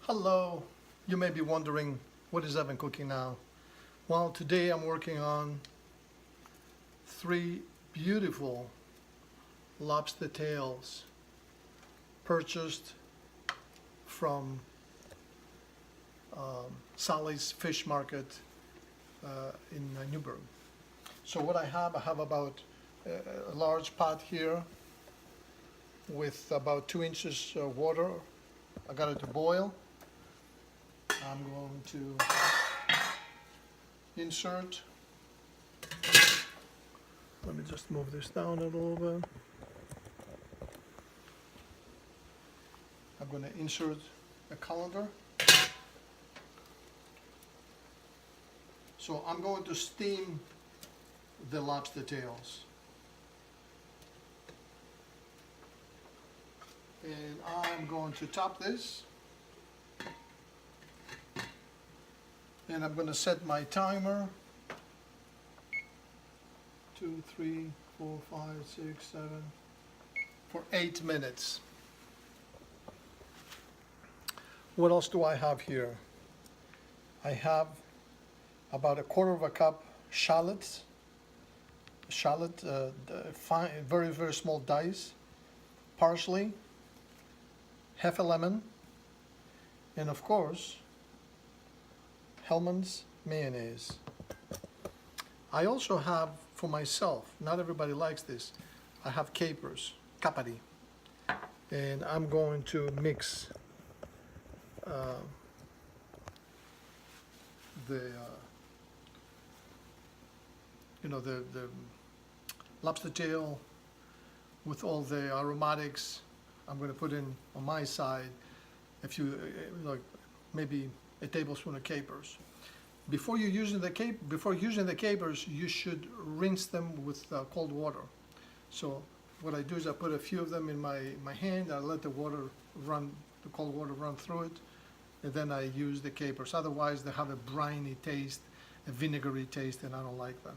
Hello, you may be wondering, what is Evan cooking now? Well, today I'm working on 3 beautiful lobster tails purchased from Sally's Fish Market in Newburgh. So what I have about a large pot here with about 2 inches water. I got it to boil. I'm going to insert, let me just move this down a little bit. I'm going to insert a colander. So I'm going to steam the lobster tails. And I'm going to top this. And I'm going to set my timer. 2, 3, 4, 5, 6, 7 for 8 minutes. What else do I have here? I have about 1/4 cup shallots. Fine, very, very small dice. Parsley, half a lemon, and of course, Hellmann's mayonnaise. I also have, for myself, not everybody likes this, I have capers, capari, and I'm going to mix the lobster tail with all the aromatics. I'm going to put in on my side a few, like maybe a tablespoon of capers. Before using the capers, you should rinse them with cold water. So what I do is I put a few of them in my hand. I let the cold water run through it, and then I use the capers. Otherwise, they have a briny taste, a vinegary taste, and I don't like that.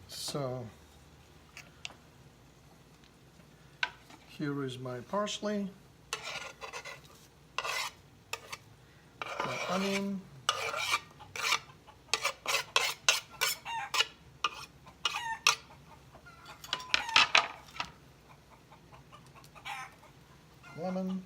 So here is my parsley, my onion, lemon,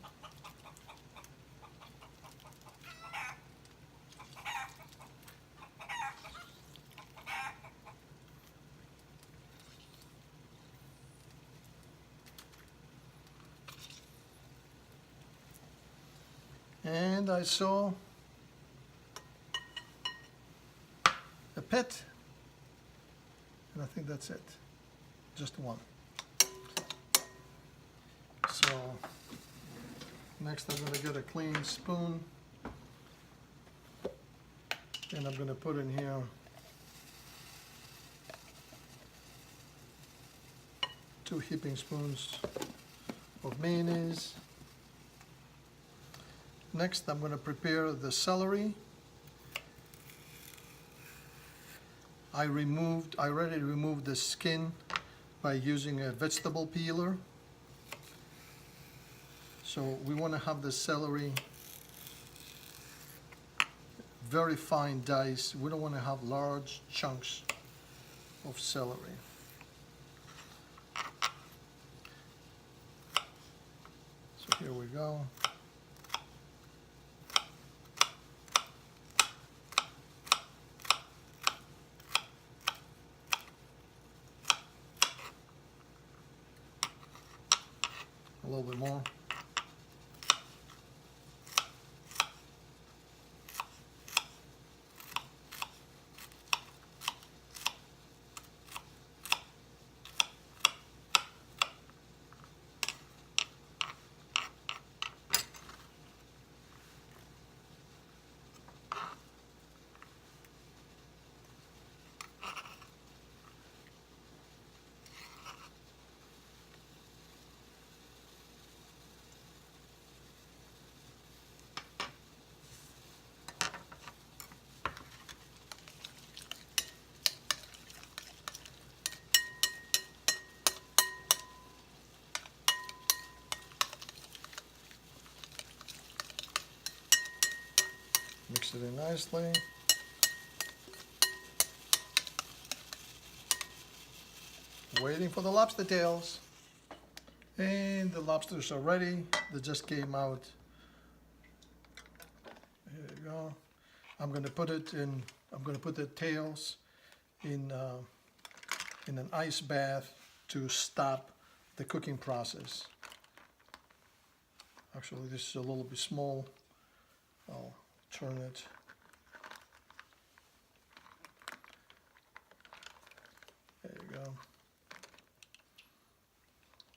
and I saw a pit, and I think that's it, just one. So next I'm going to get a clean spoon, and I'm going to put in here two heaping spoons of mayonnaise. Next, I'm going to prepare the celery. I already removed the skin by using a vegetable peeler. So we want to have the celery very fine dice. We don't want to have large chunks of celery. So here we go. A little bit more. Mix it in nicely. Waiting for the lobster tails. And the lobsters are ready. They just came out. Here you go. I'm going to put the tails in an ice bath to stop the cooking process. Actually, this is a little bit small. I'll turn it. There you go.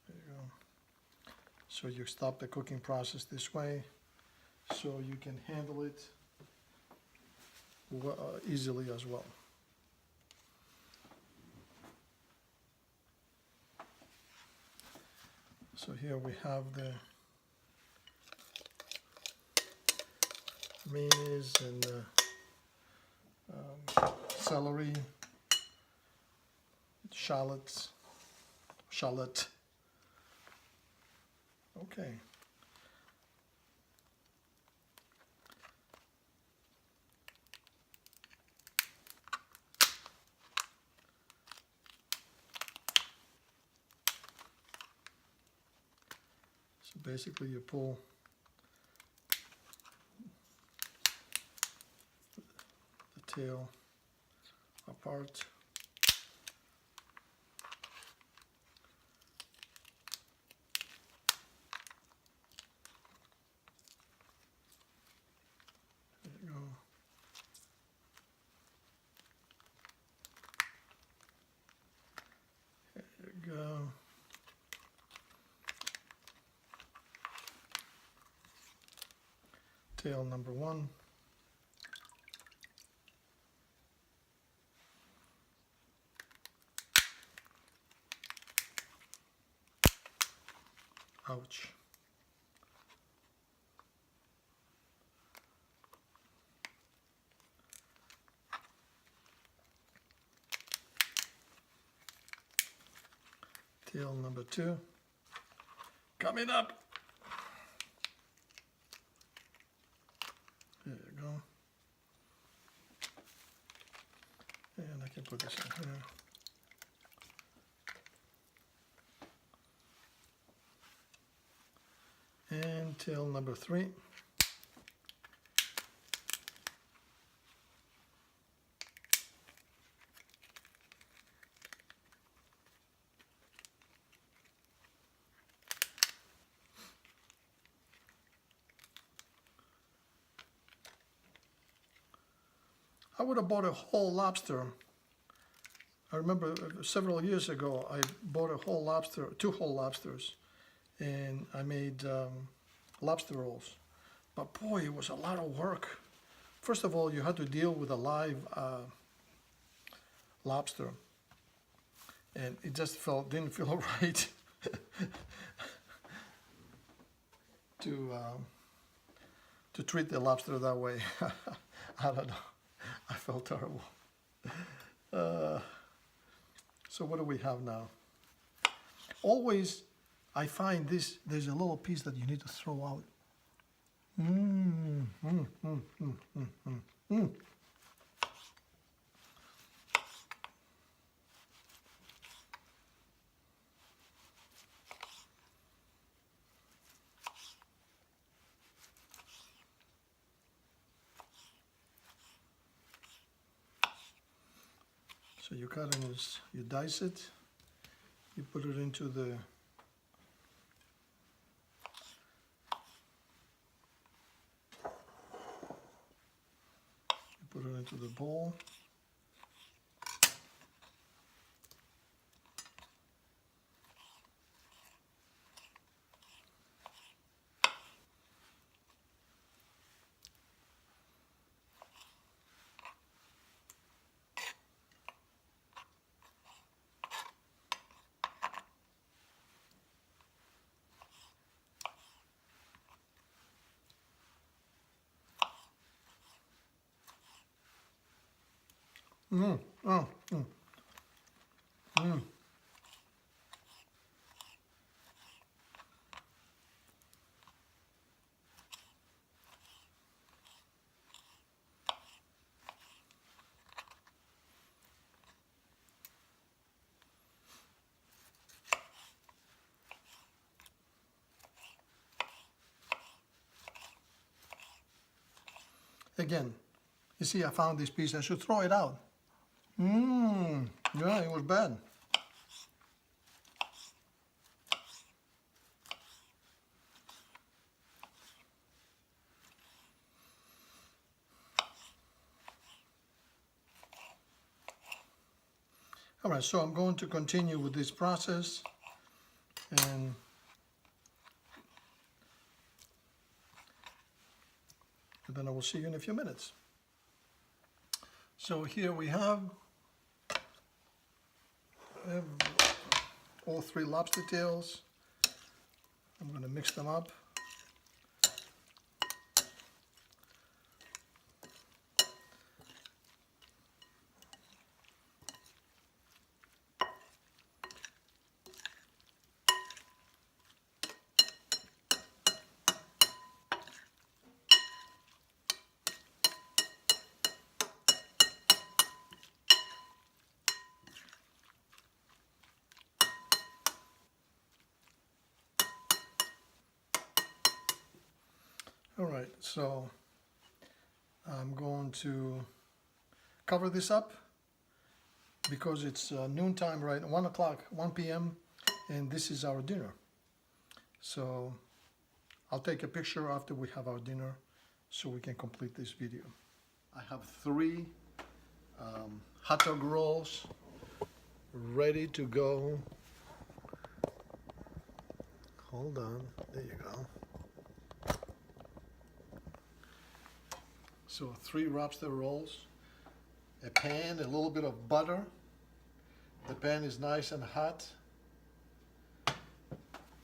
There you go. So you stop the cooking process this way, so you can handle it easily as well. So here we have the mayonnaise and the celery, shallot. Okay. So basically you pull the tail apart. There you go. There you go. Tail number one. Ouch. Tail number two. Coming up. There you go. And I can put this in here. And tail number three. I would have bought a whole lobster. I remember several years ago, I bought a whole lobster, 2 whole lobsters, and I made lobster rolls. But boy, it was a lot of work. First of all, you had to deal with a live lobster, and it just didn't feel right to treat the lobster that way. I don't know. I felt terrible. So what do we have now? Always, I find there's a little piece that you need to throw out. So you cut it, you dice it, you put it into the bowl. Again, you see I found this piece, I should throw it out. Yeah, it was bad. All right, so I'm going to continue with this process, and then I will see you in a few minutes. So here we have all 3 lobster tails. I'm going to mix them up. All right, so I'm going to cover this up because it's noontime, right? 1 o'clock, 1 p.m. and this is our dinner. So I'll take a picture after we have our dinner so we can complete this video. I have 3 hot dog rolls ready to go. Hold on, there you go. So 3 lobster rolls, a pan, a little bit of butter. The pan is nice and hot.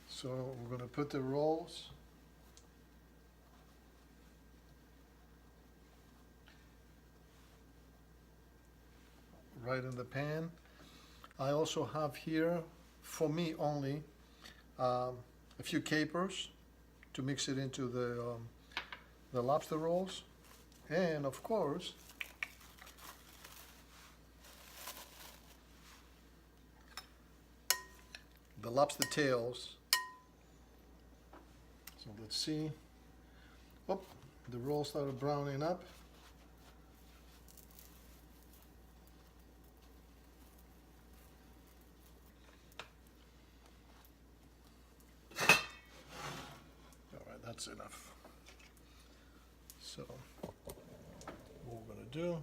So we're going to put the rolls. Right in the pan. I also have here, for me only, a few capers to mix it into the lobster rolls. And of course, the lobster tails. So let's see. Oh, the roll started browning up. All right, that's enough. So what we're going to do,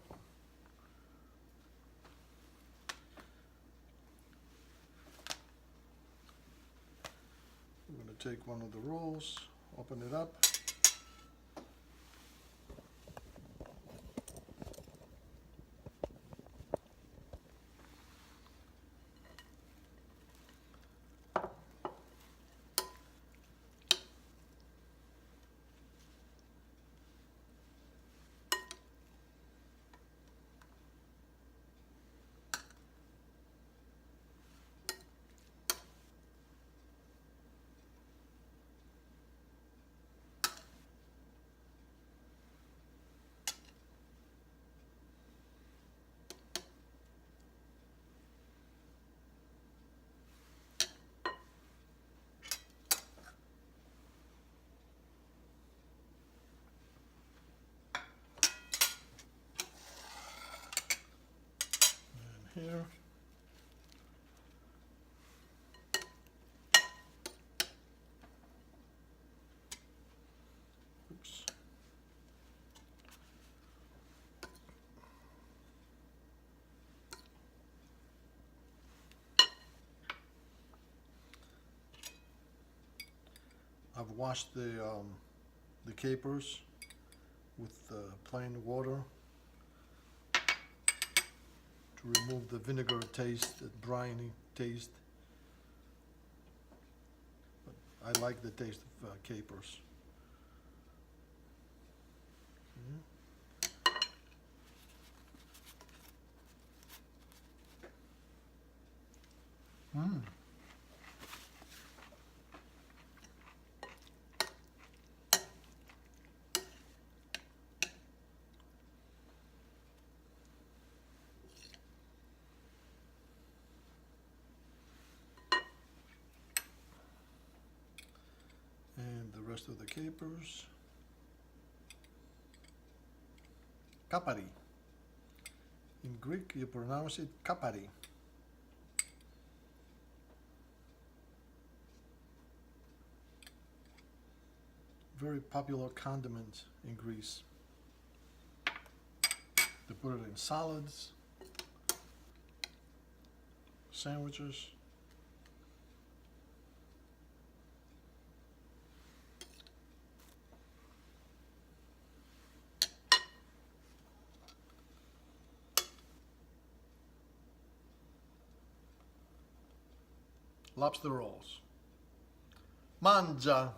we're going to take one of the rolls, open it up. Here. Oops. I've washed the capers with plain water to remove the vinegar taste, the briny taste. But I like the taste of capers. And the rest of the capers. Kapari. In Greek, you pronounce it kapari. Very popular condiment in Greece. They put it in salads, sandwiches. Lobster rolls. Mangia.